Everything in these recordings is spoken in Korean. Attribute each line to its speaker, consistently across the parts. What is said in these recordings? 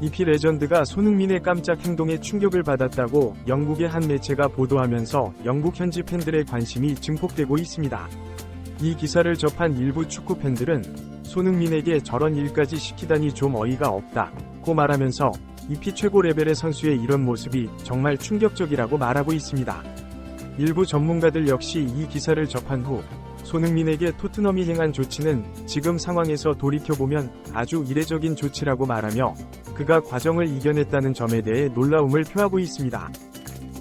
Speaker 1: EP 레전드가 손흥민의 깜짝 행동에 충격을 받았다고 영국의 한 매체가 보도하면서 영국 현지 팬들의 관심이 증폭되고 있습니다. 이 기사를 접한 일부 축구 팬들은 손흥민에게 저런 일까지 시키다니 좀 어이가 없다고 말하면서 EP 최고 레벨의 선수의 이런 모습이 정말 충격적이라고 말하고 있습니다. 일부 전문가들 역시 이 기사를 접한 후 손흥민에게 토트넘이 행한 조치는 지금 상황에서 돌이켜보면 아주 이례적인 조치라고 말하며 그가 과정을 이겨냈다는 점에 대해 놀라움을 표하고 있습니다.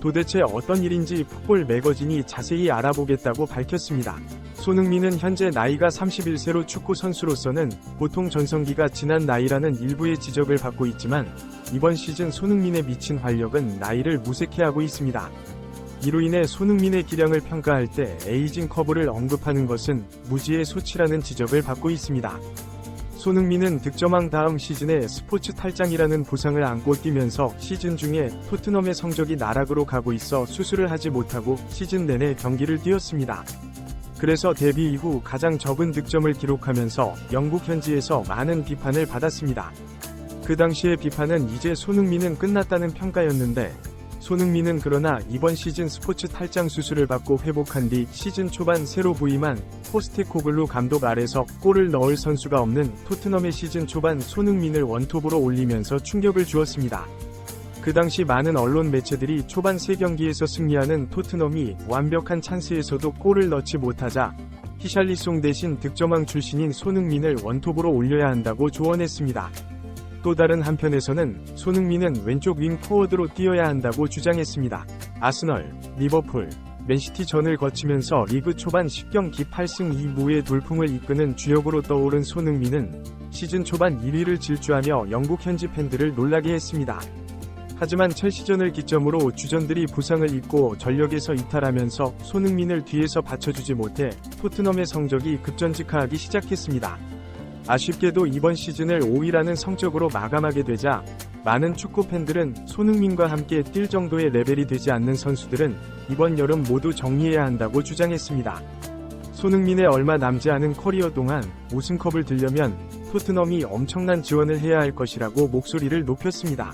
Speaker 1: 도대체 어떤 일인지 풋볼 매거진이 자세히 알아보겠다고 밝혔습니다. 손흥민은 현재 나이가 31세로 축구 선수로서는 보통 전성기가 지난 나이라는 일부의 지적을 받고 있지만 이번 시즌 손흥민의 미친 활력은 나이를 무색해하고 있습니다. 이로 인해 손흥민의 기량을 평가할 때 에이징 커브를 언급하는 것은 무지의 소치라는 지적을 받고 있습니다. 손흥민은 득점왕 다음 시즌에 스포츠 탈장이라는 부상을 안고 뛰면서 시즌 중에 토트넘의 성적이 나락으로 가고 있어 수술을 하지 못하고 시즌 내내 경기를 뛰었습니다. 그래서 데뷔 이후 가장 적은 득점을 기록하면서 영국 현지에서 많은 비판을 받았습니다. 그 당시의 비판은 이제 손흥민은 끝났다는 평가였는데 손흥민은 그러나 이번 시즌 스포츠 탈장 수술을 받고 회복한 뒤 시즌 초반 새로 부임한 포스테코글루 감독 아래서 골을 넣을 선수가 없는 토트넘의 시즌 초반 손흥민을 원톱으로 올리면서 충격을 주었습니다. 그 당시 많은 언론 매체들이 초반 3경기에서 승리하는 토트넘이 완벽한 찬스에서도 골을 넣지 못하자 히샬리송 대신 득점왕 출신인 손흥민을 원톱으로 올려야 한다고 조언했습니다. 또 다른 한편에서는 손흥민은 왼쪽 윙 포워드로 뛰어야 한다고 주장했습니다. 아스널, 리버풀, 맨시티전을 거치면서 리그 초반 10경기 8승 2무의 돌풍을 이끄는 주역으로 떠오른 손흥민은 시즌 초반 1위를 질주하며 영국 현지 팬들을 놀라게 했습니다. 하지만 첼시전을 기점으로 주전들이 부상을 입고 전력에서 이탈하면서 손흥민을 뒤에서 받쳐주지 못해 토트넘의 성적이 급전직하하기 시작했습니다. 아쉽게도 이번 시즌을 5위라는 성적으로 마감하게 되자 많은 축구 팬들은 손흥민과 함께 뛸 정도의 레벨이 되지 않는 선수들은 이번 여름 모두 정리해야 한다고 주장했습니다. 손흥민의 얼마 남지 않은 커리어 동안 우승컵을 들려면 토트넘이 엄청난 지원을 해야 할 것이라고 목소리를 높였습니다.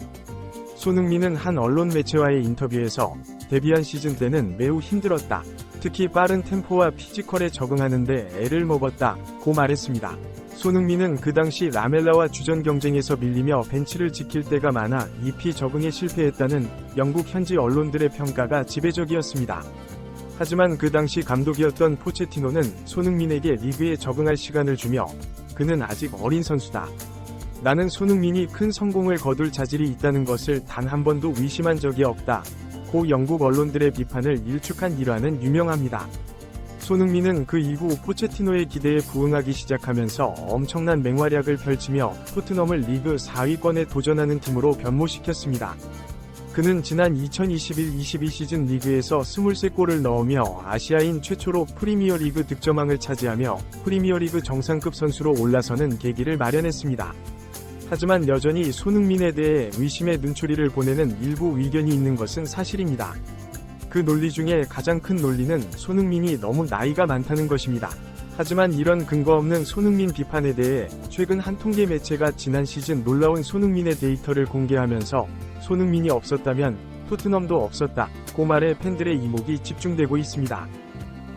Speaker 1: 손흥민은 한 언론 매체와의 인터뷰에서 데뷔한 시즌 때는 매우 힘들었다. 특히 빠른 템포와 피지컬에 적응하는데 애를 먹었다고 말했습니다. 손흥민은 그 당시 라멜라와 주전 경쟁에서 밀리며 벤치를 지킬 때가 많아 EP 적응에 실패했다는 영국 현지 언론들의 평가가 지배적이었습니다. 하지만 그 당시 감독이었던 포체티노는 손흥민에게 리그에 적응할 시간을 주며 그는 아직 어린 선수다. 나는 손흥민이 큰 성공을 거둘 자질이 있다는 것을 단 한 번도 의심한 적이 없다. 고 영국 언론들의 비판을 일축한 일화는 유명합니다. 손흥민은 그 이후 포체티노의 기대에 부응하기 시작하면서 엄청난 맹활약을 펼치며 토트넘을 리그 4위권에 도전하는 팀으로 변모시켰습니다. 그는 지난 2021-22 시즌 리그에서 23골을 넣으며 아시아인 최초로 프리미어리그 득점왕을 차지하며 프리미어리그 정상급 선수로 올라서는 계기를 마련했습니다. 하지만 여전히 손흥민에 대해 의심의 눈초리를 보내는 일부 의견이 있는 것은 사실입니다. 그 논리 중에 가장 큰 논리는 손흥민이 너무 나이가 많다는 것입니다. 하지만 이런 근거 없는 손흥민 비판에 대해 최근 한 통계 매체가 지난 시즌 놀라운 손흥민의 데이터를 공개하면서 손흥민이 없었다면 토트넘도 없었다고 말해 팬들의 이목이 집중되고 있습니다.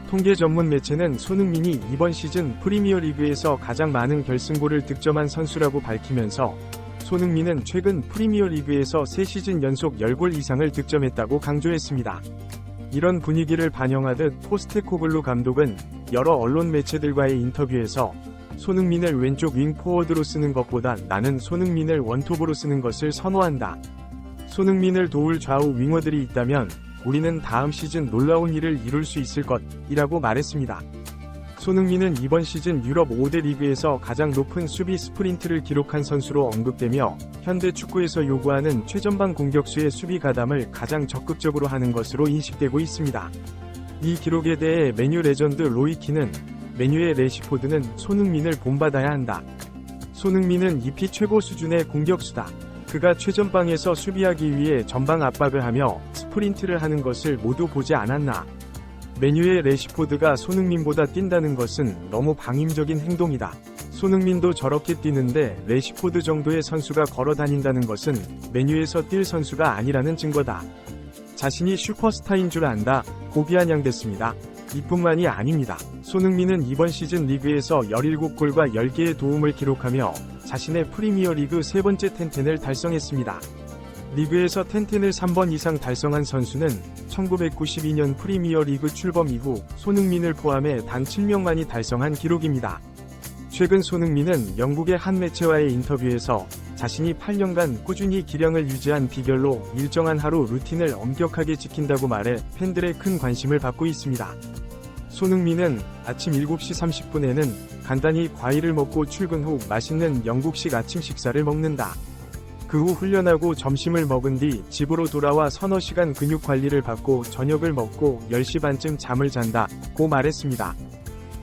Speaker 1: 통계 전문 매체는 손흥민이 이번 시즌 프리미어리그에서 가장 많은 결승골을 득점한 선수라고 밝히면서 손흥민은 최근 프리미어리그에서 3시즌 연속 10골 이상을 득점했다고 강조했습니다. 이런 분위기를 반영하듯 포스테코글루 감독은 여러 언론 매체들과의 인터뷰에서 손흥민을 왼쪽 윙 포워드로 쓰는 것보다 나는 손흥민을 원톱으로 쓰는 것을 선호한다. 손흥민을 도울 좌우 윙어들이 있다면 우리는 다음 시즌 놀라운 일을 이룰 수 있을 것이라고 말했습니다. 손흥민은 이번 시즌 유럽 5대 리그에서 가장 높은 수비 스프린트를 기록한 선수로 언급되며 현대 축구에서 요구하는 최전방 공격수의 수비 가담을 가장 적극적으로 하는 것으로 인식되고 있습니다. 이 기록에 대해 맨유 레전드 로이키는 맨유의 레시포드는 손흥민을 본받아야 한다. 손흥민은 EP 최고 수준의 공격수다. 그가 최전방에서 수비하기 위해 전방 압박을 하며 스프린트를 하는 것을 모두 보지 않았나. 맨유의 레시포드가 손흥민보다 뛴다는 것은 너무 방임적인 행동이다. 손흥민도 저렇게 뛰는데 레시포드 정도의 선수가 걸어 다닌다는 것은 메뉴에서 뛸 선수가 아니라는 증거다. 자신이 슈퍼스타인 줄 안다. 고 비아냥댔습니다. 이뿐만이 아닙니다. 손흥민은 이번 시즌 리그에서 17골과 10개의 도움을 기록하며 자신의 프리미어리그 세 번째 텐텐을 달성했습니다. 리그에서 텐텐을 3번 이상 달성한 선수는 1992년 프리미어리그 출범 이후 손흥민을 포함해 단 7명만이 달성한 기록입니다. 최근 손흥민은 영국의 한 매체와의 인터뷰에서 자신이 8년간 꾸준히 기량을 유지한 비결로 일정한 하루 루틴을 엄격하게 지킨다고 말해 팬들의 큰 관심을 받고 있습니다. 손흥민은 아침 7시 30분에는 간단히 과일을 먹고 출근 후 맛있는 영국식 아침 식사를 먹는다. 그 후 훈련하고 점심을 먹은 뒤 집으로 돌아와 서너 시간 근육 관리를 받고 저녁을 먹고 10시 반쯤 잠을 잔다. 고 말했습니다.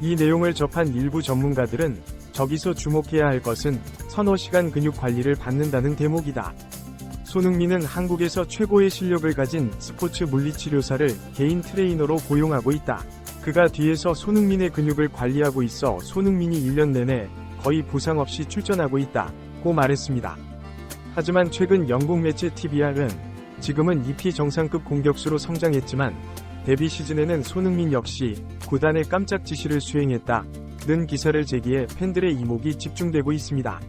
Speaker 1: 이 내용을 접한 일부 전문가들은 저기서 주목해야 할 것은 서너 시간 근육 관리를 받는다는 대목이다. 손흥민은 한국에서 최고의 실력을 가진 스포츠 물리치료사를 개인 트레이너로 고용하고 있다. 그가 뒤에서 손흥민의 근육을 관리하고 있어 손흥민이 1년 내내 거의 부상 없이 출전하고 있다. 고 말했습니다. 하지만 최근 영국 매체 TVR은 지금은 EP 정상급 공격수로 성장했지만 데뷔 시즌에는 손흥민 역시 구단의 깜짝 지시를 수행했다는 기사를 제기해 팬들의 이목이 집중되고 있습니다.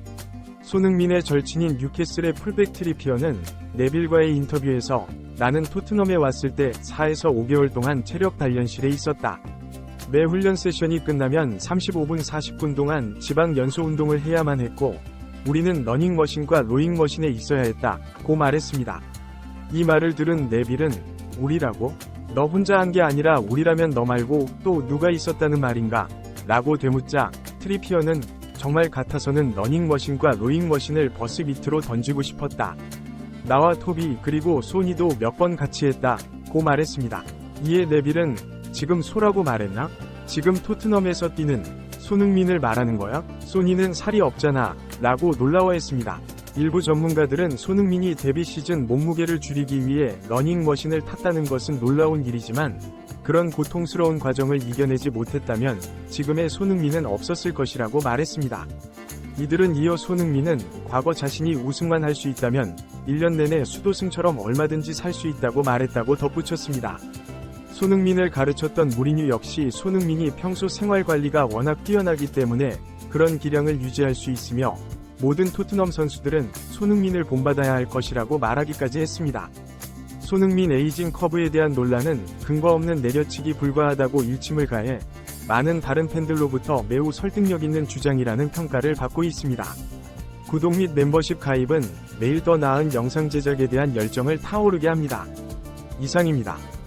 Speaker 1: 손흥민의 절친인 뉴캐슬의 풀백 트리피어는 네빌과의 인터뷰에서 나는 토트넘에 왔을 때 4에서 5개월 동안 체력 단련실에 있었다. 매 훈련 세션이 끝나면 35분 40분 동안 지방 연소 운동을 해야만 했고 우리는 러닝머신과 로잉머신에 있어야 했다. 고 말했습니다. 이 말을 들은 네빌은 우리라고? 너 혼자 한 게 아니라 우리라면 너 말고 또 누가 있었다는 말인가? 라고 되묻자 트리피어는 정말 같아서는 러닝머신과 로잉머신을 버스 밑으로 던지고 싶었다. 나와 토비 그리고 소니도 몇 번 같이 했다. 고 말했습니다. 이에 네빌은 지금 소라고 말했나? 지금 토트넘에서 뛰는 손흥민을 말하는 거야? 소니는 살이 없잖아. 라고 놀라워했습니다. 일부 전문가들은 손흥민이 데뷔 시즌 몸무게를 줄이기 위해 러닝머신을 탔다는 것은 놀라운 일이지만 그런 고통스러운 과정을 이겨내지 못했다면 지금의 손흥민은 없었을 것이라고 말했습니다. 이들은 이어 손흥민은 과거 자신이 우승만 할 수 있다면 1년 내내 수도승처럼 얼마든지 살 수 있다고 말했다고 덧붙였습니다. 손흥민을 가르쳤던 무리뉴 역시 손흥민이 평소 생활관리가 워낙 뛰어나기 때문에 그런 기량을 유지할 수 있으며 모든 토트넘 선수들은 손흥민을 본받아야 할 것이라고 말하기까지 했습니다. 손흥민 에이징 커브에 대한 논란은 근거 없는 내려치기 불과하다고 일침을 가해 많은 다른 팬들로부터 매우 설득력 있는 주장이라는 평가를 받고 있습니다. 구독 및 멤버십 가입은 매일 더 나은 영상 제작에 대한 열정을 타오르게 합니다. 이상입니다.